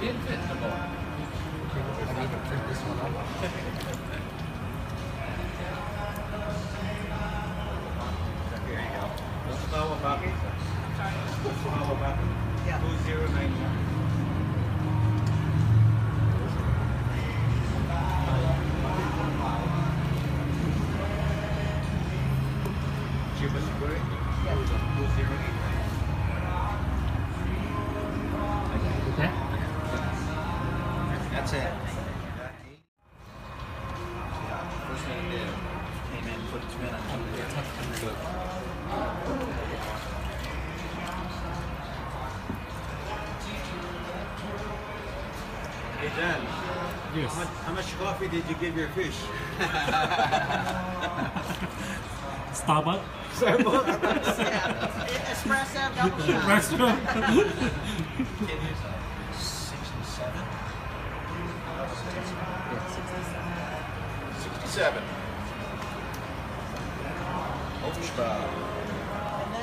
did fit in the bowl. I need to print this one up. Here you go. What's the bottle about? What's the bottle about? Yeah. 2091. Chiba Security? Yeah. 2089. Okay. That's it. First thing I did, came in, put 2 in on 2 there. Good. Hey Dan, Yes. how much coffee did you give your fish? Starbucks. Espresso, double shot. Restaurant. 67. 67. Ultra. And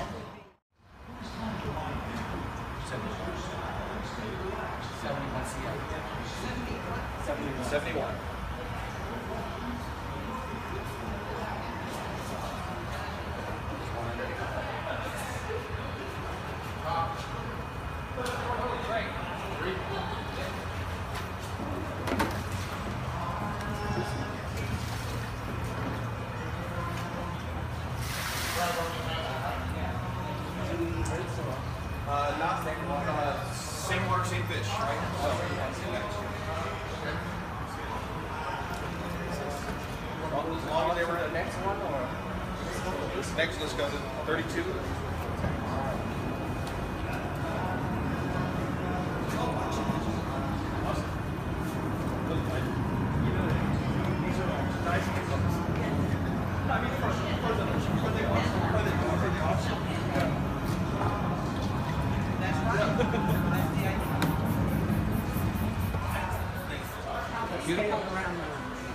that would be 71. Same water, same fish, right? As long as they were the next one, or next, let's go to 32.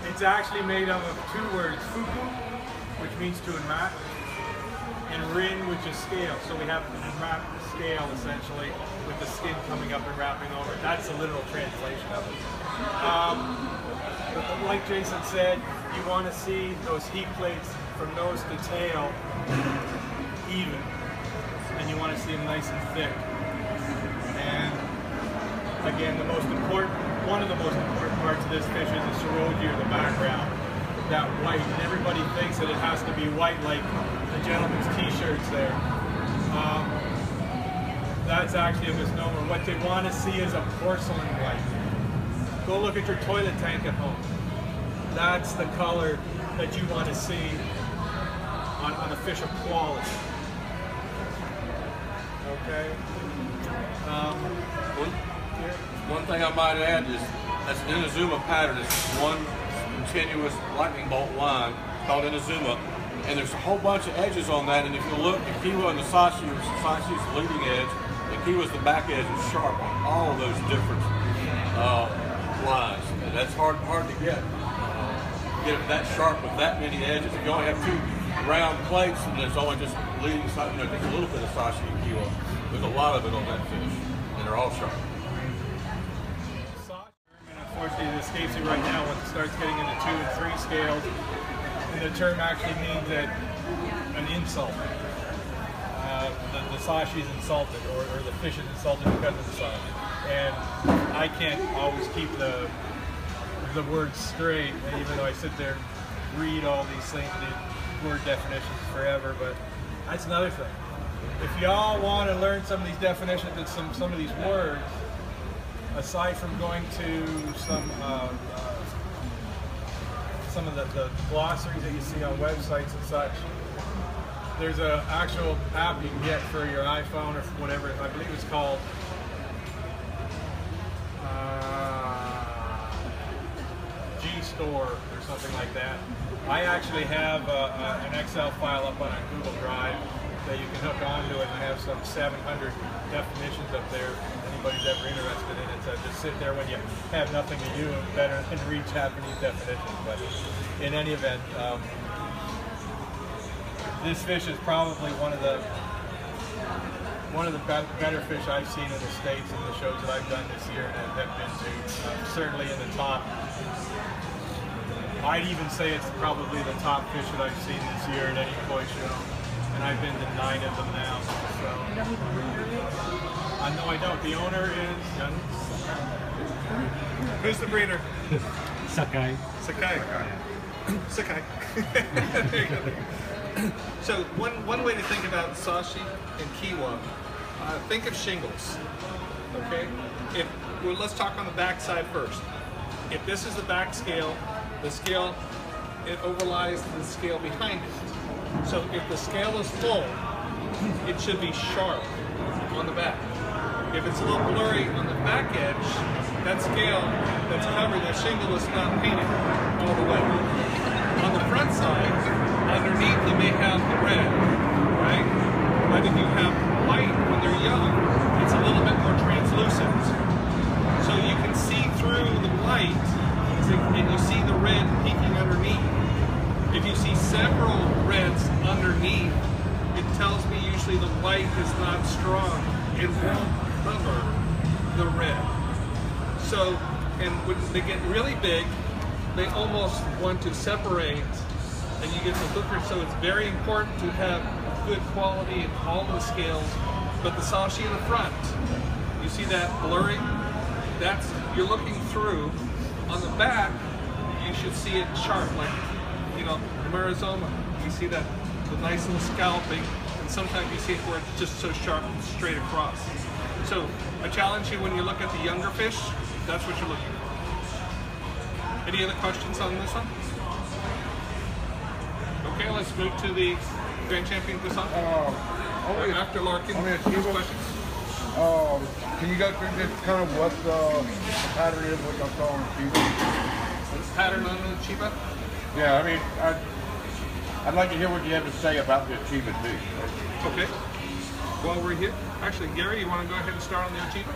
It's actually made up of 2 words, fuku, which means to enwrap, and rin, which is scale. So we have an enwrapped scale, essentially, with the skin coming up and wrapping over it. That's a literal translation of it. But like Jason said, you want to see those heat plates from nose to tail even, and you want to see them nice and thick. And again, one of the most important parts of this fish is the seroji, or the background, that white. And everybody thinks that it has to be white like the gentleman's t-shirts there. That's actually a misnomer. What they want to see is a porcelain white. Go look at your toilet tank at home. That's the color that you want to see on a fish of quality. Okay? One thing I might add is that's an Inazuma pattern. It's one continuous lightning bolt line called Inazuma, and there's a whole bunch of edges on that. And if you look, the Kiwa and the Sashi is the leading edge, the Kiwa's the back edge is sharp on all of those different lines. And that's hard to get it that sharp with that many edges. If you only have 2 round plates and there's only just leading, just a little bit of Sashi and Kiwa, there's a lot of it on that fish, and they're all sharp. Unfortunately, it escapes me right now once it starts getting into 2 and 3 scales. And the term actually means an insult. The sashi is insulted, or the fish is insulted because of the sashi. And I can't always keep the words straight, even though I sit there and read all these things, the word definitions forever. But that's another thing. If y'all want to learn some of these definitions and some of these words, aside from going to some of the glossaries that you see on websites and such, there's an actual app you can get for your iPhone or whatever. I believe it's called G-Store or something like that. I actually have an Excel file up on a Google Drive that you can hook onto it, and I have some 700 definitions up there. Anybody's ever interested in it, so just sit there when you have nothing to do, better than read Japanese definitions. But in any event, this fish is probably one of the one of the better fish I've seen in the States in the shows that I've done this year and have been to. Certainly in the top. I'd even say it's probably the top fish that I've seen this year at any koi show. And I've been to 9 of them now. So. No, I don't. The owner is... Who's the breeder? Sakai. Sakai. Sakai. There you go. So one way to think about sashi and kiwa, think of shingles. Okay. Well, let's talk on the back side first. If this is the back scale, the scale it overlies the scale behind it. So if the scale is full, it should be sharp on the back. If it's a little blurry on the back edge, that scale that's covered, that shingle is not painted all the way. On the front side, underneath you may have the red, right? But if you have white when they're young, it's a little bit more translucent. So you can see through the white, and you see the red peeking underneath. If you see several reds underneath, it tells me usually the white is not strong. It won't cover the red. So, and when they get really big, they almost want to separate, and you get the hooker. So it's very important to have good quality in all the scales. But the sashi in the front, you see that blurring? That's, you're looking through. On the back, you should see it sharp, like, you know, the Marizoma. You see that, the nice little scalloping, and sometimes you see it where it's just so sharp and straight across. So I challenge you when you look at the younger fish, that's what you're looking for. Any other questions on this one? Okay, let's move to the Grand Champion Busan. After Larkin, questions? Can you go through just kind of what the pattern is, what y'all saw on the Chiba? The pattern on the Chiba? Yeah, I mean, I'd like to hear what you have to say about the Chiba too. Okay. While we're here, actually, Gary, you want to go ahead and start on the Chiba?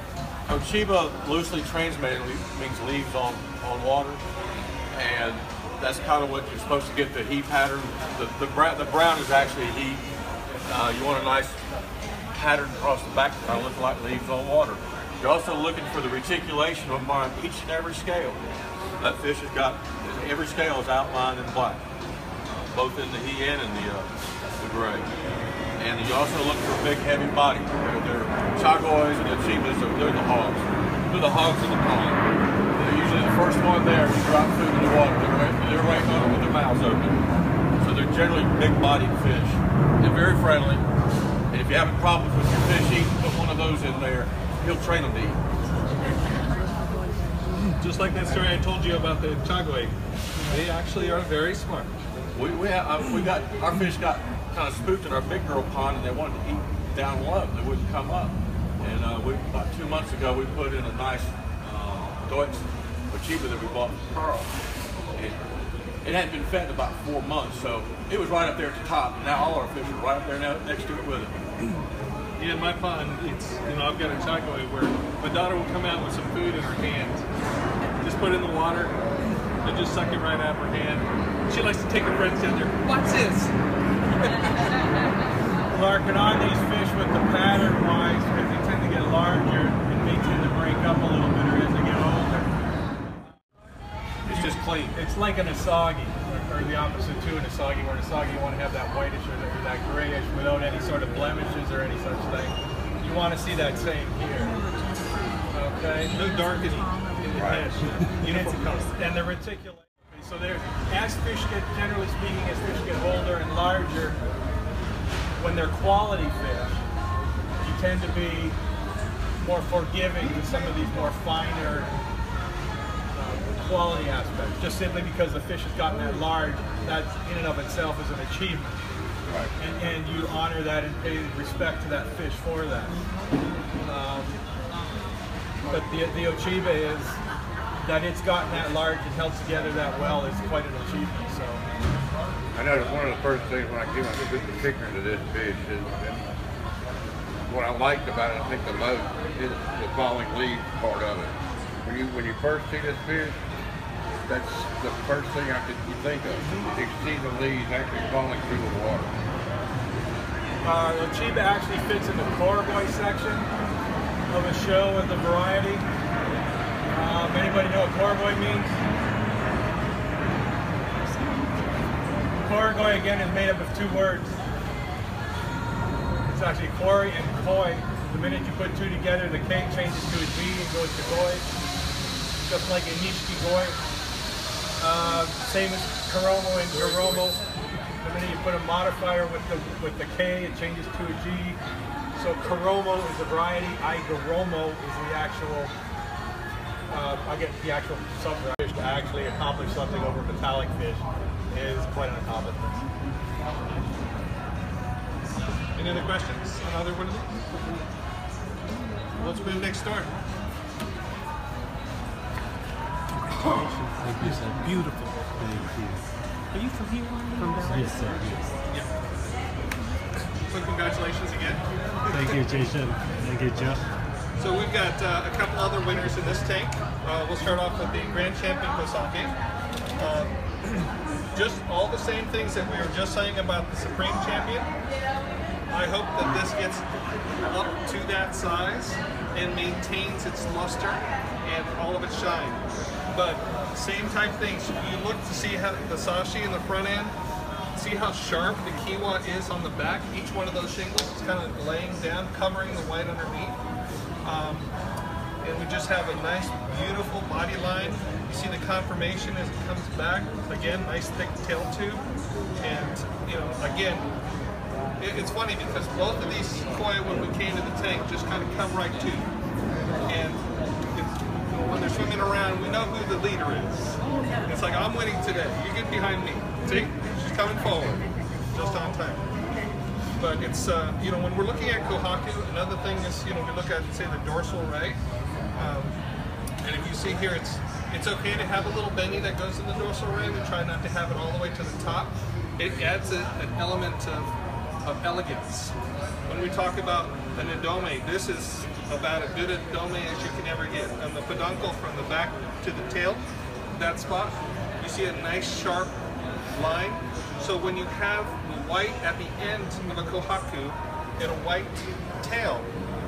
Chiba, loosely translated, means leaves on water, and that's kind of what you're supposed to get the heat pattern. The brown is actually heat. You want a nice pattern across the back that look like leaves on water. You're also looking for the reticulation on each and every scale. That fish has got, every scale is outlined in black, both in the he and in the gray. And you also look for big, heavy body. They're chagoys and the chibas, they're the hogs. They're the hogs in the pond. They're usually the first one there to drop food in the water. They're waiting on it with their mouths open. So they're generally big-bodied fish. They're very friendly. And if you have problems with your fish eating, put one of those in there. He'll train them to eat. Just like that story I told you about the chagoy, they actually are very smart. Our fish got kind of spooked in our big girl pond, and they wanted to eat down low. They wouldn't come up. And about 2 months ago, we put in a nice Deutsch Chiba that we bought from Carl. And it hadn't been fed in about 4 months, so it was right up there at the top. And now all our fish are right up there now next to it with it. Yeah, in my pond, it's, you know, I've got a chagoy where my daughter will come out with some food in her hands, just put it in the water, and just suck it right out of her hand. She likes to take her friends down there. What's this? Larkin, on these fish with the pattern-wise, because they tend to get larger, and they tend to break up a little bit as they get older. It's just clean. It's like an asagi, or the opposite to an asagi, where an asagi you want to have that whitish or that grayish without any sort of blemishes or any such thing. You want to see that same here. Okay, no darkening in the head. Uniform color. And the reticulation. So as fish get, generally speaking, as fish get older and larger, when they're quality fish, you tend to be more forgiving to some of these more finer quality aspects, just simply because the fish has gotten that large. That in and of itself is an achievement. Right. And you honor that and pay respect to that fish for that. But the Ochiba is, that it's gotten that large and held together that well is quite an achievement. So I noticed one of the first things when I came up with the picture to this fish is what I liked about it, I think the most, is the falling leaves part of it. When you first see this fish, that's the first thing you think of. You see the leaves actually falling through the water. The Chiba actually fits in the Koroboy section of a show with the variety. Anybody know what Koroboy means? Koroboy again is made up of two words. It's actually Kori and Koi. The minute you put two together, the K changes to a G and goes to Goi. Just like a Nishiki Goi. Same as Kuromo and Garomo. The minute you put a modifier with the K, it changes to a G. So Kuromo is a variety. Igaromo is the actual. I get the actual sub-fish to actually accomplish something over metallic fish is quite an accomplishment. Any other questions? Another one of these? Let's move next door. Thank you, sir. Beautiful. Thank you. Are you from here? From down Yes, sir. Yes. Yeah. So congratulations again. Thank you, Jason. Thank you, Jeff. So we've got a couple other winners in this tank. We'll start off with the Grand Champion Kosake. Just all the same things that we were just saying about the Supreme Champion. I hope that this gets up to that size and maintains its luster and all of its shine. But same type things. You look to see how the sashi in the front end, see how sharp the kiwa is on the back. Each one of those shingles is kind of laying down, covering the white underneath. And we just have a nice, beautiful body line. You see the conformation as it comes back. Again, nice thick tail tube. And, you know, again, it's funny because both of these koi, when we came to the tank, just kind of come right to you. And when they're swimming around, we know who the leader is. It's like, I'm winning today. You get behind me. See? She's coming forward. Just on time. But it's, you know, when we're looking at kohaku, another thing is, you know, we look at, say, the dorsal ray. And if you see here, it's okay to have a little benny that goes in the dorsal ray. We try not to have it all the way to the top. It adds an element of elegance. When we talk about an edome, this is about as good a edome as you can ever get. And the peduncle from the back to the tail, that spot, you see a nice sharp line. So when you have the white at the end of a kohaku and a white tail,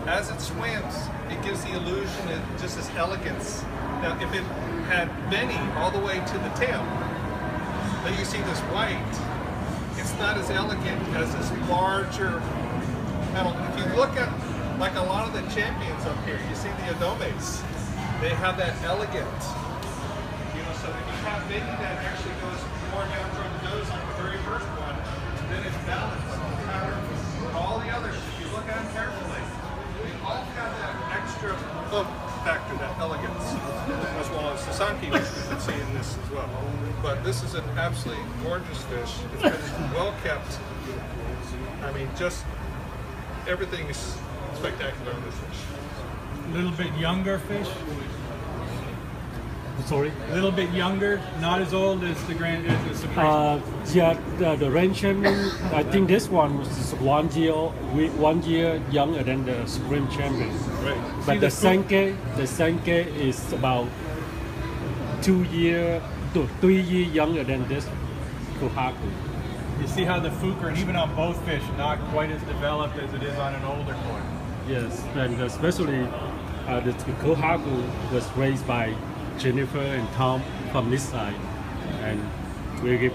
as it swims, it gives the illusion of just this elegance. Now, if it had benny all the way to the tail, then you see this white, it's not as elegant as this larger metal. If you look at, like a lot of the champions up here, you see the edomes, they have that elegant, you know, so if you have benny that actually goes more down toward the nose on the very first one, then it's balanced. All the others, if you look at them carefully, they all have that extra oomph factor, that elegance, as well as the sanki, which we can see in this as well. But this is an absolutely gorgeous fish. It's been well kept. I mean, just everything is spectacular on this fish. A little bit younger fish. Sorry? A little bit younger, not as old as the Supreme. Yeah, the range champion, I think this one was just 1 year younger than the Supreme Champion. Right. But the Sankei is about 2 year to 3 years younger than this kohaku. You see how the fuker, and even on both fish, not quite as developed as it is on an older koi. Yes, and especially the kohaku was raised by Jennifer and Tom from this side, and we give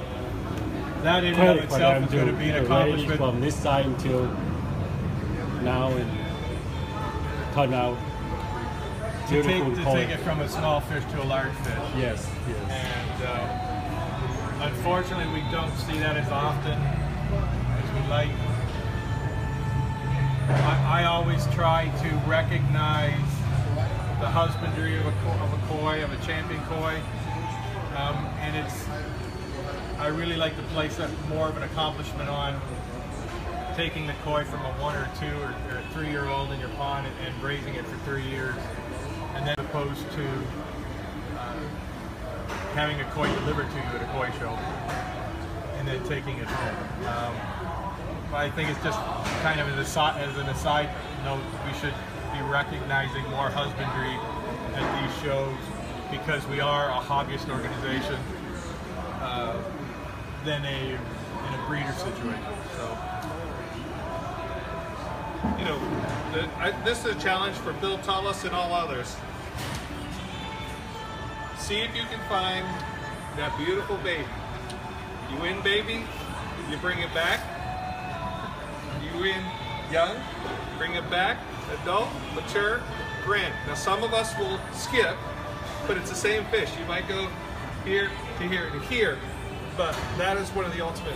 That in and of credit for itself them is going to be an raise accomplishment. from this side until now, and turn out To beautiful koi. take it from a small fish to a large fish. Yes, yes. And unfortunately, we don't see that as often as we like. I always try to recognize the husbandry of a koi, of a champion koi, and I really like to place more of an accomplishment on taking the koi from a 1 or 2 or 3-year-old in your pond and raising it for 3 years, and then opposed to having a koi delivered to you at a koi show and then taking it home. I think it's just kind of as an aside note, we should be recognizing more husbandry at these shows because we are a hobbyist organization than in a breeder situation. So you know, this is a challenge for Bill Tullis and all others. See if you can find that beautiful baby. You win baby, you bring it back. You win young, bring it back, adult, mature, grand. Now some of us will skip, but it's the same fish. You might go here to here to here, but that is one of the ultimate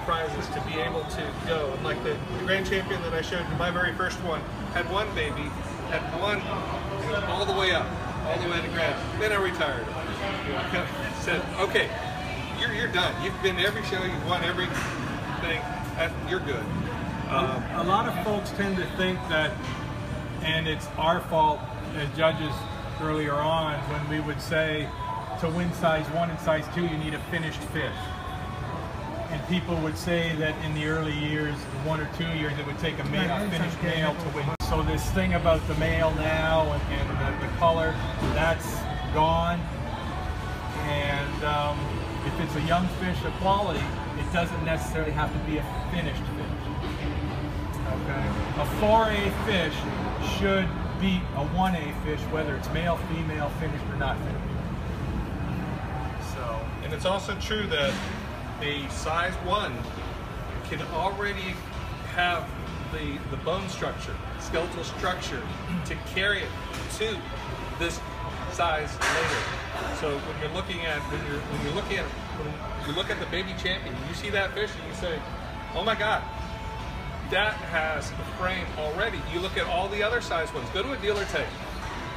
prizes, to be able to go. And like the grand champion that I showed you, my very first one, had one baby, had one all the way up, all the way to grand. Then I retired. Said, okay, you're done. You've been to every show, you've won everything, you're good. A lot of folks tend to think that, and it's our fault as judges earlier on, when we would say to win size 1 and size 2 you need a finished fish. And people would say that in the early years, 1 or 2 years, it would take a finished male to win. So this thing about the male now and the color, that's gone. And if it's a young fish of quality, it doesn't necessarily have to be a finished fish. Okay. A 4A fish should beat a 1A fish, whether it's male, female, finished or not finished. So, and it's also true that a size 1 can already have the bone structure, skeletal structure to carry it to this size later. So when you're looking at when you look at the baby champion, you see that fish and you say, oh my God, that has a frame already. You look at all the other size ones. Go to a dealer tag.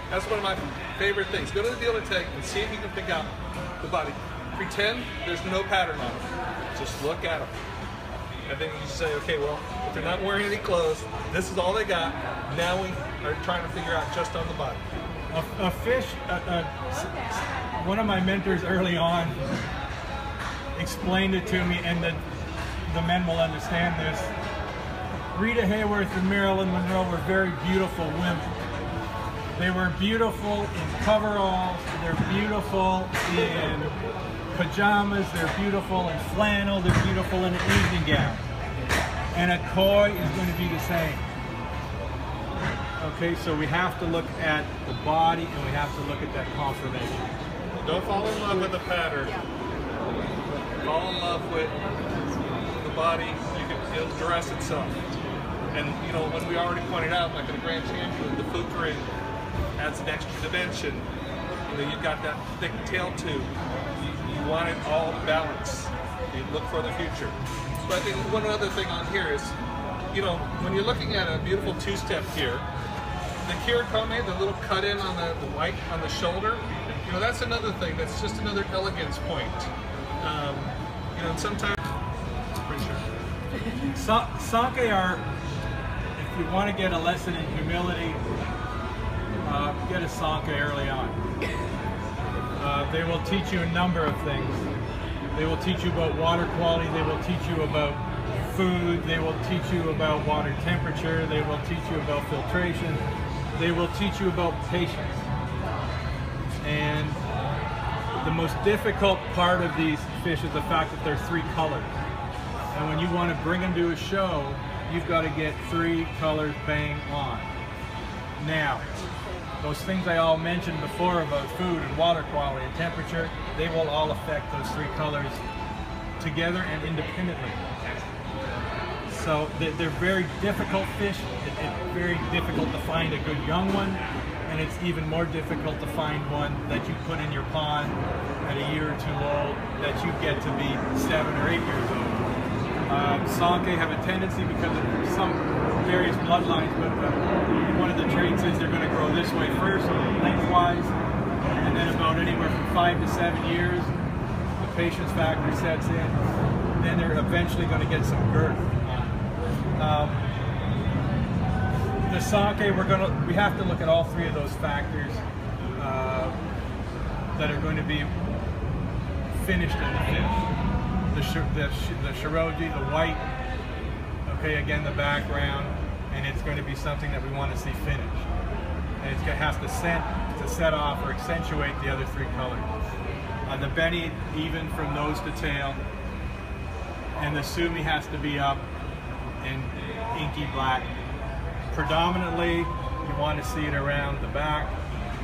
That's one of my favorite things. Go to the dealer tag and see if you can pick out the body. Pretend there's no pattern on them. Just look at them. And then you say, okay, well, if they're not wearing any clothes, this is all they got. Now we are trying to figure out just on the body. A fish, one of my mentors early on explained it to me, and the men will understand this. Rita Hayworth and Marilyn Monroe were very beautiful women. They were beautiful in coveralls, they're beautiful in pajamas, they're beautiful in flannel, they're beautiful in an evening gown. And a koi is going to be the same. Okay, so we have to look at the body and we have to look at that conformation. Don't fall in love with the pattern. Fall in love with the body. It'll dress itself. And you know, when we already pointed out, like in the Grand Champion, the foot ring adds an extra dimension. You know, you've got that thick tail tube. You want it all balanced. You look for the future. But I think one other thing on here is, you know, when you're looking at a beautiful two-step here, the kirikome, the little cut in on the white on the shoulder, you know, that's another thing. That's just another elegance point. You know, and sometimes, pretty sure. Sake are, if you want to get a lesson in humility, get a sake early on. They will teach you a number of things. They will teach you about water quality, they will teach you about food, they will teach you about water temperature, they will teach you about filtration, they will teach you about patience. And the most difficult part of these fish is the fact that they're 3 colors. And when you want to bring them to a show, you've got to get 3 colors bang on. Now, those things I all mentioned before about food and water quality and temperature, they will all affect those 3 colors together and independently. So they're very difficult fish. It's very difficult to find a good young one, and it's even more difficult to find one that you put in your pond at a year or 2 old that you get to be 7 or 8 years old. Sake have a tendency, because of some various bloodlines, but one of the traits is they're going to grow this way first, lengthwise, and then about anywhere from 5 to 7 years, the patience factor sets in. Then they're eventually going to get some girth. The sake, we have to look at all 3 of those factors that are going to be finished in the fish. The shiroji, the white, okay, again the background, and it's going to be something that we want to see finished. And it's going to have to set off or accentuate the other 3 colors. The beni, even from nose to tail, and the sumi has to be up in inky black. Predominantly, you want to see it around the back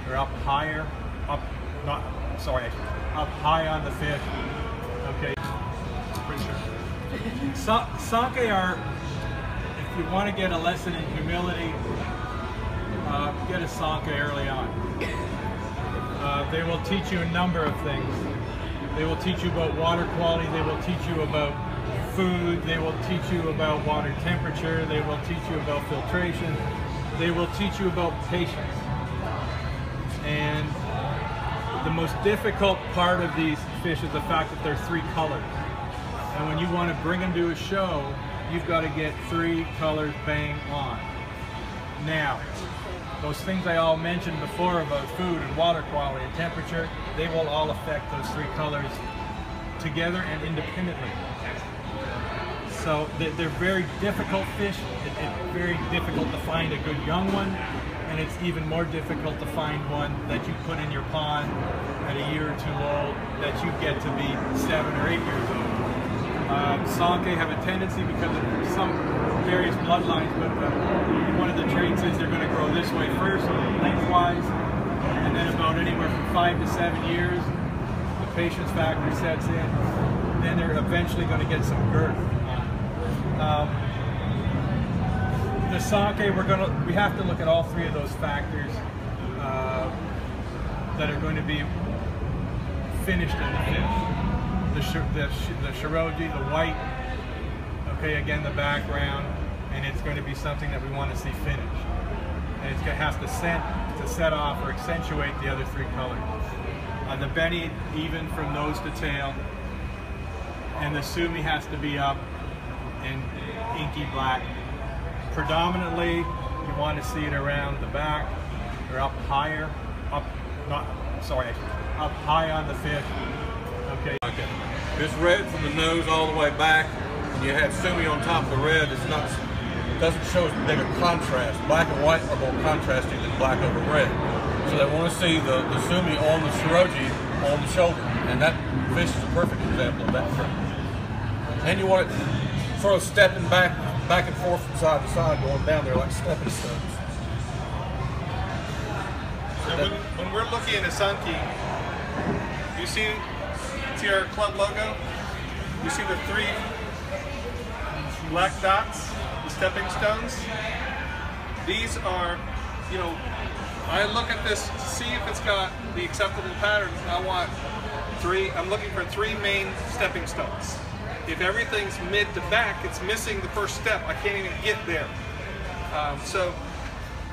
or up higher, up high on the fish. Okay. Pretty sure. Sake are, if you want to get a lesson in humility, get a sake early on. They will teach you a number of things. They will teach you about water quality, they will teach you about food, they will teach you about water temperature, they will teach you about filtration, they will teach you about patience. And the most difficult part of these fish is the fact that they're 3 colors. And when you want to bring them to a show, you've got to get 3 colors bang on. Now, those things I all mentioned before about food and water quality and temperature, they will all affect those 3 colors together and independently. So they're very difficult fish. It's very difficult to find a good young one, and it's even more difficult to find one that you put in your pond at a year or 2 old that you get to be 7 or 8 years old. Sake have a tendency, because of some various bloodlines, but one of the traits is they're going to grow this way first, lengthwise, and then about anywhere from 5 to 7 years, the patience factor sets in. Then they're eventually going to get some girth. The sake, we have to look at all 3 of those factors that are going to be finished in the fish. The shiroji, the white, okay, again the background, and it's going to be something that we want to see finished. And it has to set off or accentuate the other 3 colors. The beni, even from nose to tail, and the sumi has to be up in inky black. Predominantly, you want to see it around the back or up higher, up high on the fish. Okay. It's red from the nose all the way back, and you have sumi on top of the red. It doesn't show as big a contrast. Black and white are more contrasting than black over red. So they want to see the sumi on the shiroji on the shoulder, and that fish is a perfect example of that. And you want it sort of stepping back and forth from side to side, going down there like stepping stones. And when we're looking at a Sanke, you see our club logo? You see the 3 black dots, the stepping stones? These are, you know, I look at this to see if it's got the acceptable patterns. I'm looking for 3 main stepping stones. If everything's mid to back, it's missing the first step. I can't even get there. So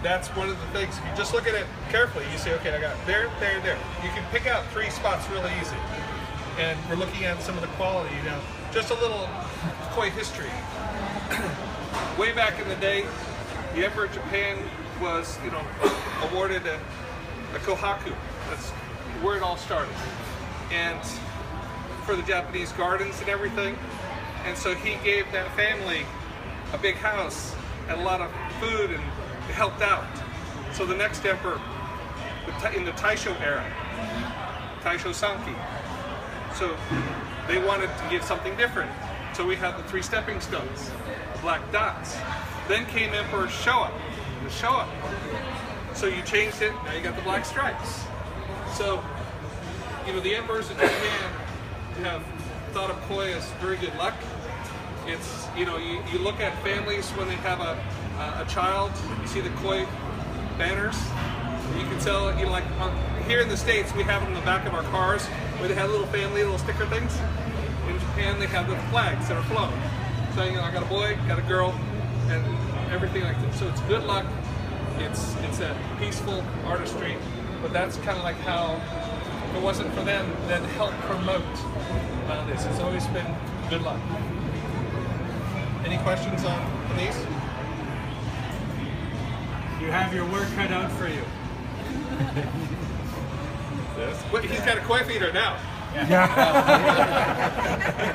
that's one of the things. If you just look at it carefully, you say, okay, I got there, there, there. You can pick out 3 spots really easy. And we're looking at some of the quality now. Just a little koi history. Way back in the day, the Emperor of Japan was, awarded a kohaku. That's where it all started. And for the Japanese gardens and everything. And so he gave that family a big house and a lot of food, and it helped out. So the next emperor, in the Taisho era, Taisho Sanki, so they wanted to give something different. So we had the 3 stepping stones, the black dots. Then came Emperor Showa, the Showa. So you changed it, now you got the black stripes. So, the emperors of Japan have thought of koi as very good luck. It's, you look at families when they have a child, you see the koi banners. You can tell, like here in the States, we have them in the back of our cars where they have little sticker things. In Japan, they have the flags that are flown. So, I got a boy, got a girl, and everything like that. So it's good luck. It's a peaceful artistry, but that's kind of like how, if it wasn't for them, then help promote this. It's always been good luck. Any questions on these? You have your work cut out for you. Yes. Wait, he's got a koi feeder now. Yeah.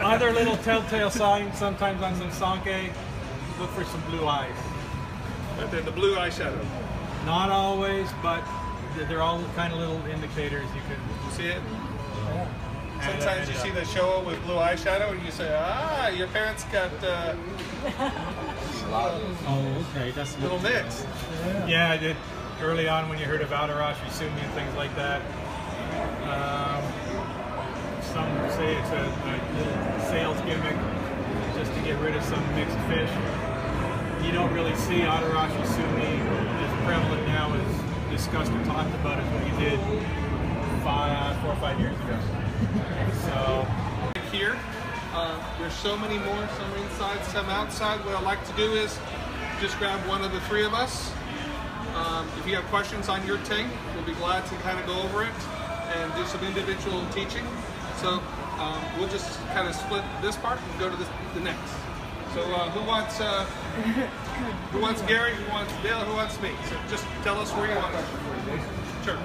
Other little telltale signs, sometimes on some Sanke, look for some blue eyes. Right there, the blue eyeshadow. Not always, but they're all kind of little indicators you can see it. Sometimes you see the show with blue eyeshadow and you say, ah, your parents got Oh, okay, that's a little mixed. Yeah, I did. Early on when you heard of Adarashi Sumi and things like that. Some say it's a little sales gimmick just to get rid of some mixed fish. You don't really see Adarashi Sumi as prevalent now as discussed or talked about as what you did 4 or 5 years ago. So Here, there's so many more, some inside, some outside. What I like to do is just grab one of the three of us. If you have questions on your tank, we'll be glad to kind of go over it and do some individual teaching. So we'll just kind of split this part and go to the next. So who wants Gary, who wants Dale, who wants me? So just tell us where you want. Sure.